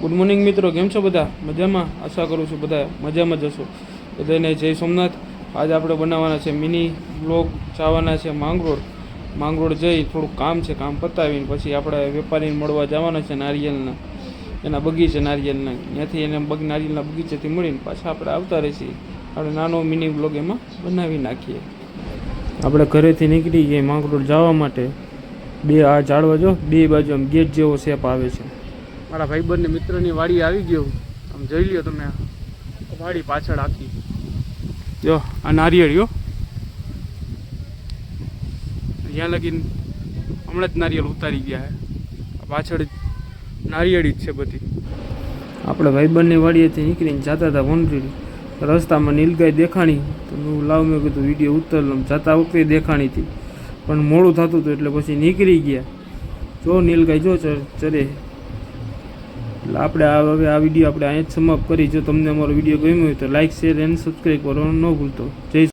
Good morning મિત્રો, કેમ છો બધા? મજામાં? આશા કરું છું બધા મજામાં જ હશો. બધાને જય સોમનાથ. આજે આપણે બનાવવાના છે મિની બ્લોગ. જવાના છે માંગરોળ જઈ થોડુંક કામ છે, કામ પતાવીને પછી આપણે વેપારીને મળવા જવાના છે નારિયેલના, એના બગીચે નારિયેલના. ત્યાંથી એને નારિયેલના બગીચેથી મળીને પાછા આપણે આવતા રહીશું. આપણે નાનો મિની બ્લોગ એમાં બનાવી નાખીએ. આપણે ઘરેથી નીકળી ગઈએ માંગરોળ જવા માટે. આ ઝાડવા જો બે બાજુ આમ ગેટ જેવો શેપ આવે છે. મારા ભાઈબંધ ને મિત્રની વાડી આવી ગયો. આમ જોઈ લ્યો તમે, વાડી પાછળ આખી જો આ નારિયેળીઓ ત્યાં લગીને હમણાં જ નારિયેળ ઉતારી ગયા છે. પાછળ નારિયેળી જ છે બધી. આપણે ભાઈબંધની વાડીએથી નીકળીને જતા હતા વનરીડી. રસ્તામાં નીલગાય દેખાણી તો હું મેં કીધું વિડીયો ઉતર લઉં. જતા વખતે દેખાણી હતી પણ મોડું થતું હતું એટલે પછી નીકળી ગયા. જો નીલગાય જો ચરે. એટલે આપણે હવે આ વિડીયો આપણે અહીંયા જ સમાપ્ત કરી. જો તમને અમારો વિડીયો ગમ્યો હોય તો લાઇક, શેર અને સબસ્ક્રાઈબ કરવાનું ન ભૂલતો. જય